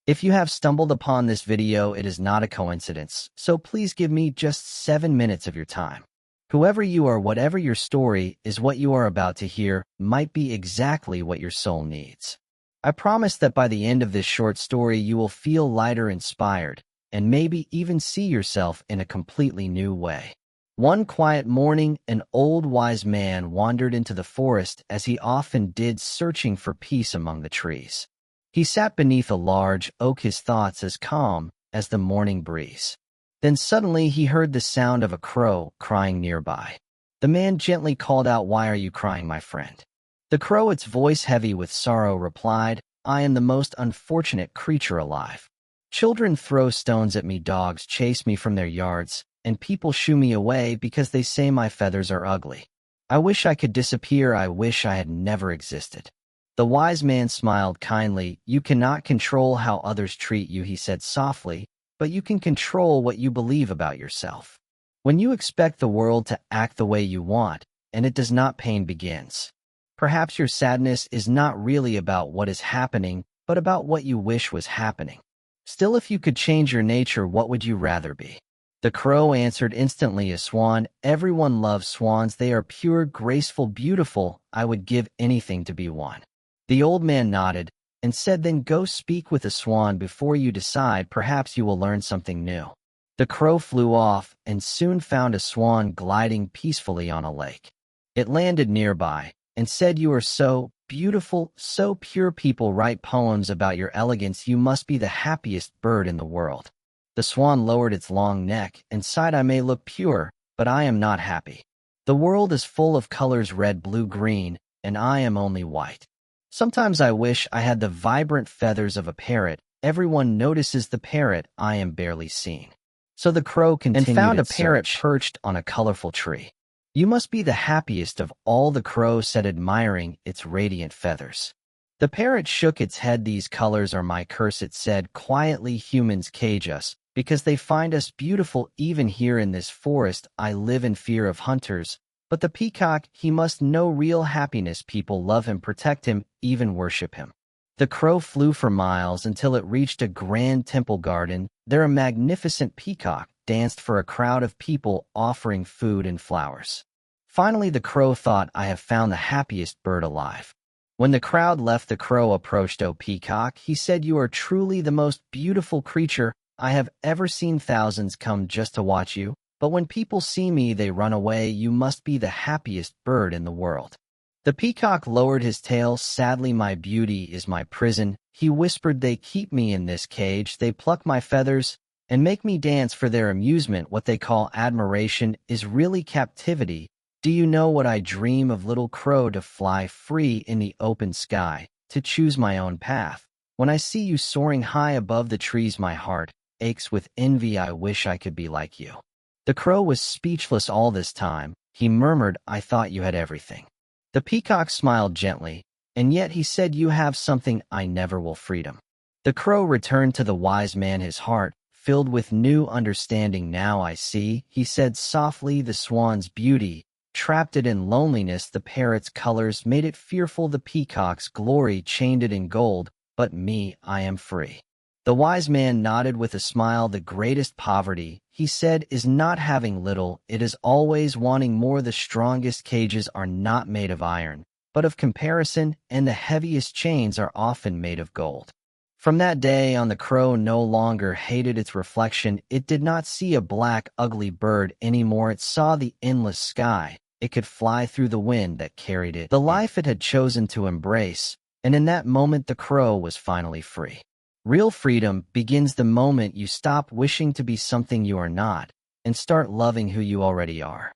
If you have stumbled upon this video, it is not a coincidence, so please give me just 7 minutes of your time. Whoever you are, whatever your story is, what you are about to hear might be exactly what your soul needs. I promise that by the end of this short story, you will feel lighter, inspired, and maybe even see yourself in a completely new way. One quiet morning, an old wise man wandered into the forest, as he often did, searching for peace among the trees. He sat beneath a large oak, his thoughts as calm as the morning breeze. Then suddenly he heard the sound of a crow crying nearby. The man gently called out, "Why are you crying, my friend?" The crow, its voice heavy with sorrow, replied, "I am the most unfortunate creature alive. Children throw stones at me, dogs chase me from their yards, and people shoo me away because they say my feathers are ugly. I wish I could disappear. I wish I had never existed." The wise man smiled kindly. "You cannot control how others treat you," he said softly, "but you can control what you believe about yourself. When you expect the world to act the way you want, and it does not, pain begins. Perhaps your sadness is not really about what is happening, but about what you wish was happening. Still, if you could change your nature, what would you rather be?" The crow answered instantly, "A swan. Everyone loves swans. They are pure, graceful, beautiful. I would give anything to be one." The old man nodded and said, "Then go speak with a swan before you decide. Perhaps you will learn something new." The crow flew off and soon found a swan gliding peacefully on a lake. It landed nearby and said, "You are so beautiful, so pure. People write poems about your elegance. You must be the happiest bird in the world." The swan lowered its long neck and sighed, "I may look pure, but I am not happy. The world is full of colors, red, blue, green, and I am only white. Sometimes I wish I had the vibrant feathers of a parrot. Everyone notices the parrot. I am barely seen." So the crow continued and found a parrot perched on a colorful tree. "You must be the happiest of all," the crow said, admiring its radiant feathers. The parrot shook its head. "These colors are my curse," it said quietly. "Humans cage us because they find us beautiful. Even here in this forest, I live in fear of hunters. But the peacock, he must know real happiness. People love him, protect him, even worship him." The crow flew for miles until it reached a grand temple garden. There a magnificent peacock danced for a crowd of people, offering food and flowers. Finally, the crow thought, "I have found the happiest bird alive." When the crowd left, the crow approached. "O peacock," he said, "you are truly the most beautiful creature I have ever seen. Thousands come just to watch you, but when people see me, they run away. You must be the happiest bird in the world." The peacock lowered his tail sadly. "My beauty is my prison," he whispered. "They keep me in this cage. They pluck my feathers and make me dance for their amusement. What they call admiration is really captivity. Do you know what I dream of, little crow? To fly free in the open sky, to choose my own path. When I see you soaring high above the trees, my heart aches with envy. I wish I could be like you." The crow was speechless all this time. He murmured, "I thought you had everything." The peacock smiled gently, and yet he said, "You have something I never will, freedom." The crow returned to the wise man, his heart filled with new understanding. "Now I see," he said softly, "the swan's beauty trapped it in loneliness. The parrot's colors made it fearful. The peacock's glory chained it in gold. But me, I am free." The wise man nodded with a smile. "The greatest poverty," he said, "is not having little. It is always wanting more. The strongest cages are not made of iron, but of comparison, and the heaviest chains are often made of gold." From that day on, the crow no longer hated its reflection. It did not see a black, ugly bird anymore. It saw the endless sky. It could fly through the wind that carried it, the life it had chosen to embrace, and in that moment the crow was finally free. Real freedom begins the moment you stop wishing to be something you are not and start loving who you already are.